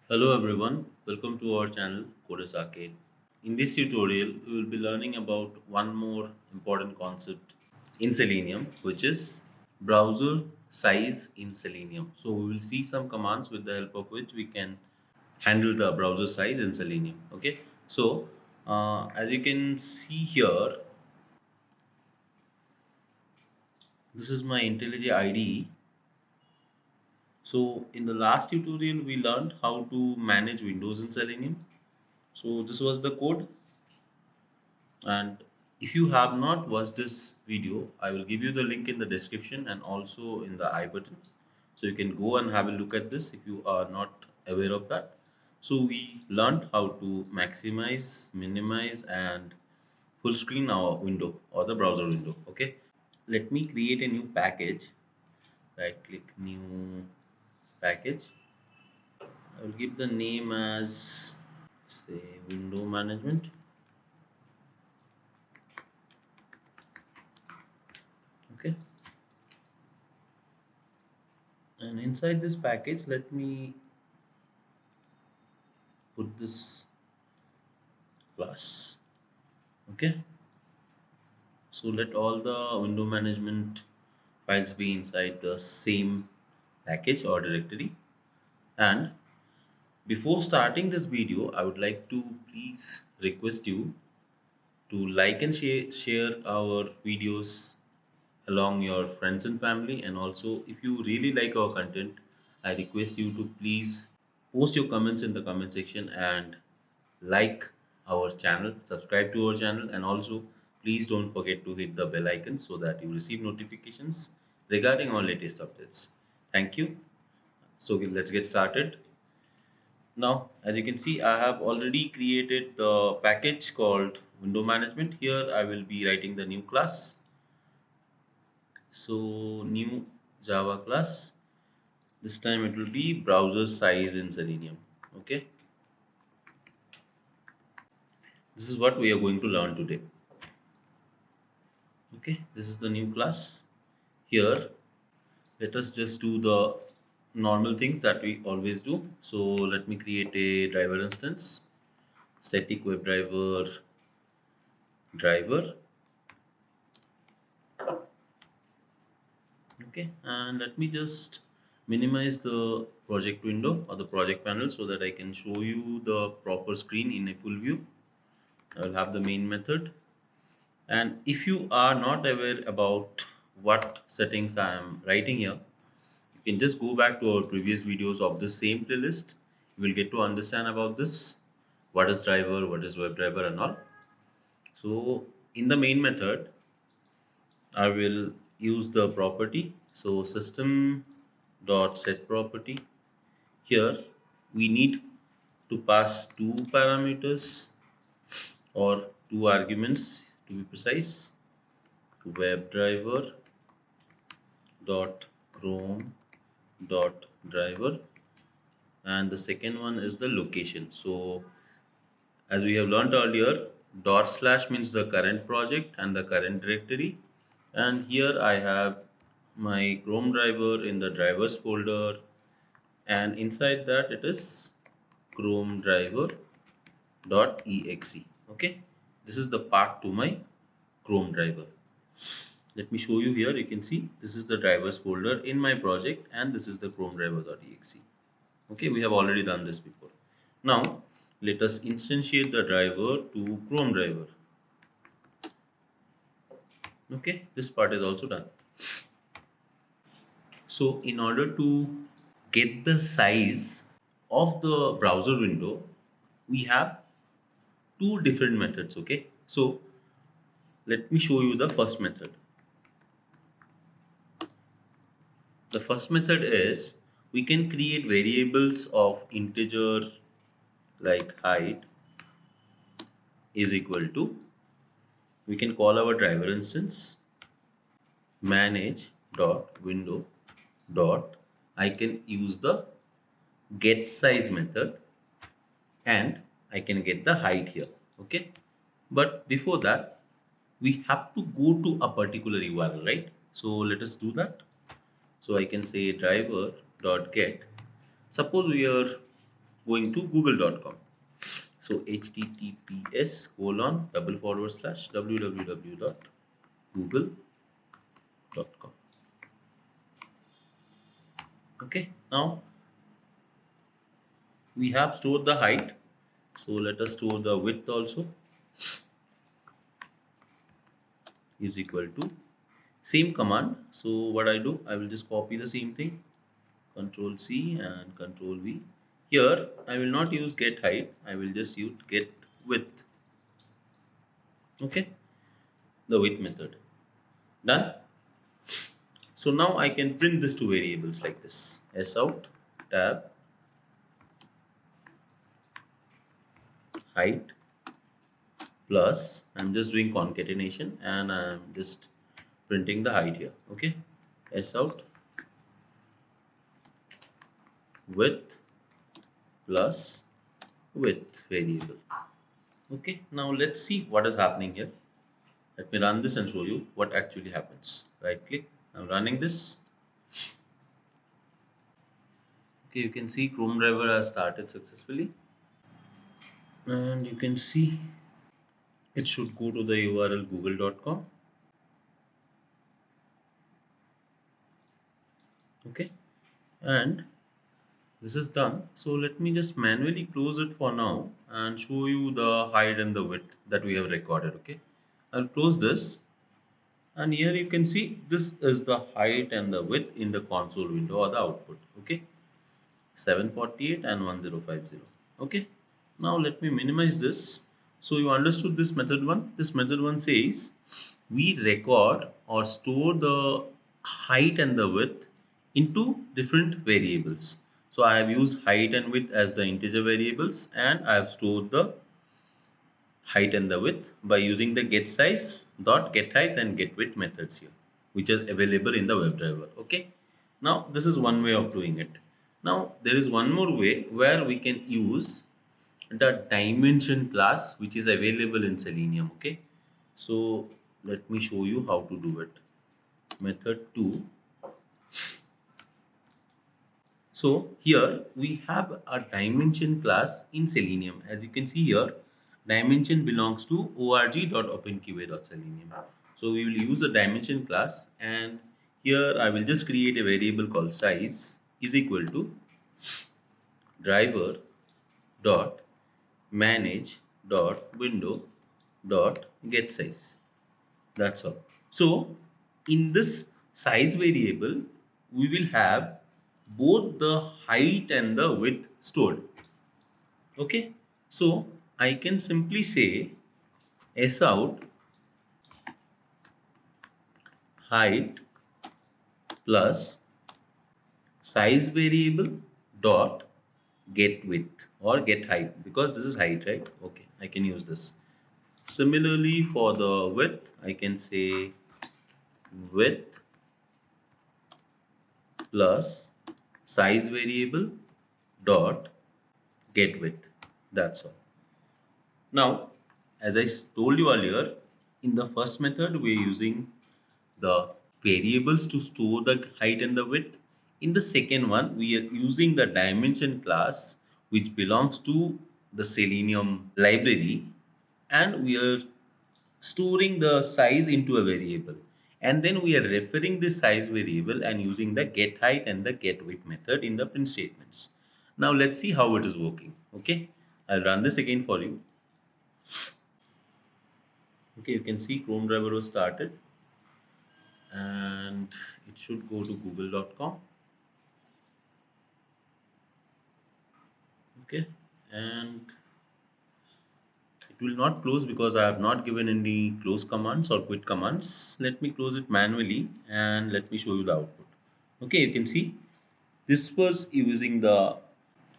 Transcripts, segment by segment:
Hello everyone, welcome to our channel Codes Arcade. In this tutorial, we will be learning about one more important concept in Selenium, which is browser size in Selenium. So we will see some commands with the help of which we can handle the browser size in Selenium. Okay, so as you can see here, this is my IntelliJ IDE. So in the last tutorial, we learned how to manage Windows in Selenium. So this was the code, and if you have not watched this video, I will give you the link in the description and also in the I button, so you can go and have a look at this if you are not aware of that. So we learned how to maximize, minimize and full screen our window or the browser window. Okay, let me create a new package. Right click, new package. I will give the name as, say, window management. Okay, and inside this package let me put this class. Okay, so let all the window management files be inside the same package or directory. And before starting this video, I would like to please request you to like and share our videos along your friends and family. And also, if you really like our content, I request you to please post your comments in the comment section and like our channel, subscribe to our channel, and also please don't forget to hit the bell icon so that you receive notifications regarding our latest updates. Thank you. So let's get started. Now, as you can see, I have already created the package called window management. Here I will be writing the new class. So new Java class. This time it will be browser size in Selenium. Okay. This is what we are going to learn today. Okay, this is the new class. Here, let us just do the normal things that we always do. So let me create a driver instance, static WebDriver driver. Okay, and let me just minimize the project window or the project panel so that I can show you the proper screen in a full view. I will have the main method. And if you are not aware about what settings I am writing here, you can just go back to our previous videos of the same playlist. You will get to understand about this, what is driver, what is WebDriver and all. So in the main method, I will use the property. So system dot set property. Here we need to pass two parameters or two arguments to be precise. WebDriver dot Chrome dot driver, and the second one is the location. So as we have learned earlier, dot slash means the current project and the current directory. And here I have my Chrome driver in the drivers folder, and inside that it is Chrome driver dot exe. Okay, this is the path to my Chrome driver. Let me show you here. You can see this is the drivers folder in my project, and this is the Chrome driver.exe. Okay, we have already done this before. Now let us instantiate the driver to Chrome driver. Okay, this part is also done. So in order to get the size of the browser window, we have two different methods. Okay, so let me show you the first method. The first method is we can create variables of integer like height is equal to, we can call our driver instance manage dot window dot, I can use the get size method and I can get the height here. Okay, but before that we have to go to a particular URL, right? So let us do that. So I can say driver dot get. Suppose we are going to google.com. So https://www.google.com. Okay, now we have stored the height, so let us store the width also. Is equal to same command. So what I do, I will just copy the same thing, control C and control V. Here I will not use get height, I will just use get width. Okay, the width method. Done. So now I can print this to variables like this: sout tab height plus, I'm just doing concatenation and I'm just printing the height here. Okay, sout width plus width variable. Okay, now let's see what is happening here. Let me run this and show you what actually happens. Right click, I'm running this. Okay, you can see Chrome driver has started successfully, and you can see it should go to the URL google.com. Okay, and this is done. So let me just manually close it for now and show you the height and the width that we have recorded. Okay, I'll close this, and here you can see this is the height and the width in the console window or the output. Okay, 748 and 1050. Okay, now let me minimize this. So you understood this method one. This method one says we record or store the height and the width into different variables. So I have used height and width as the integer variables, and I have stored the height and the width by using the get size dot get height and get width methods here, which is available in the WebDriver. Okay, now this is one way of doing it. Now there is one more way where we can use the dimension class, which is available in Selenium. Okay, so let me show you how to do it. Method 2. So here we have a dimension class in Selenium. As you can see here, dimension belongs to org.openqa.selenium. So we will use the dimension class, and here I will just create a variable called size is equal to driver dot manage dot window dot get size. That's all. So in this size variable, we will have both the height and the width stored. Okay, so I can simply say sout height plus size variable dot get width or get height, because this is height, right? Okay, I can use this. Similarly, for the width, I can say width plus size variable dot get width. That's all. Now, as I told you earlier, in the first method, we are using the variables to store the height and the width. In the second one, we are using the dimension class, which belongs to the Selenium library, and we are storing the size into a variable. And then we are referring this size variable and using the get height and the get width method in the print statements. Now let's see how it is working. Okay, I'll run this again for you. Okay, you can see Chrome driver was started, and it should go to google.com. Okay, and it will not close because I have not given any close commands or quit commands. Let me close it manually and let me show you the output. Okay, you can see this was using the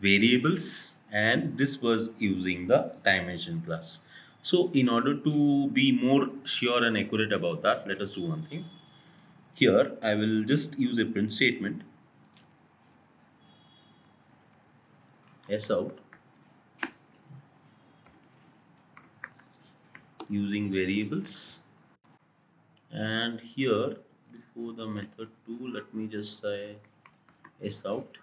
variables and this was using the dimension class. So in order to be more sure and accurate about that, let us do one thing. Here I will just use a print statement sout using variables, and here before the method 2, let me just say sout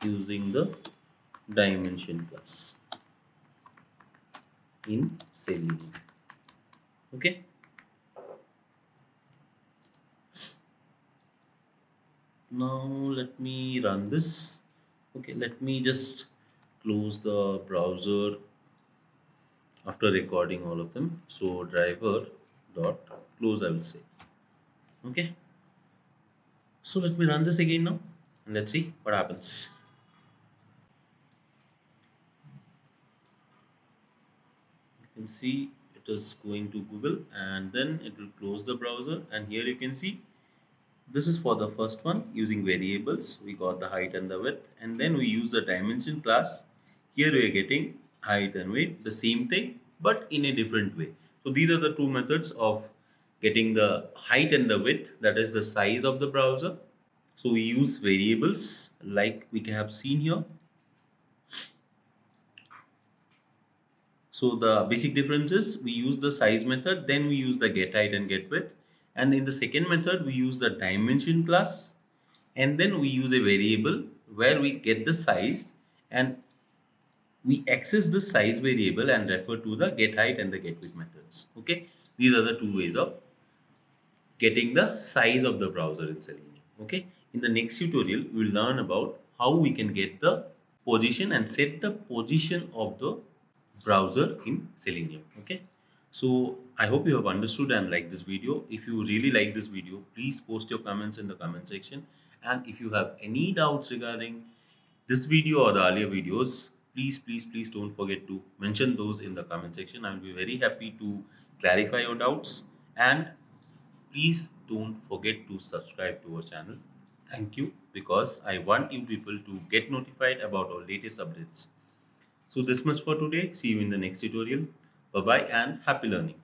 using the dimension class in Selenium. Okay. Now let me run this. Okay, let me just close the browser after recording all of them. So driver dot close I will say. Okay. So let me run this again now and let's see what happens. You can see it is going to Google and then it will close the browser, and here you can see this is for the first one using variables. We got the height and the width, and then we use the dimension class. Here we are getting height and width, the same thing, but in a different way. So these are the two methods of getting the height and the width, that is the size of the browser. So we use variables like we have seen here. So the basic difference is we use the size method, then we use the get height and get width. And in the second method, we use the dimension class, and then we use a variable where we get the size, and we access the size variable and refer to the get height and the get width methods. Okay, these are the two ways of getting the size of the browser in Selenium. Okay, in the next tutorial, we will learn about how we can get the position and set the position of the browser in Selenium. Okay, so I hope you have understood and liked this video. If you really like this video, please post your comments in the comment section. And if you have any doubts regarding this video or the earlier videos, please don't forget to mention those in the comment section. I will be very happy to clarify your doubts. And please don't forget to subscribe to our channel. Thank you, because I want you people to get notified about our latest updates. So this much for today. See you in the next tutorial. Bye bye and happy learning.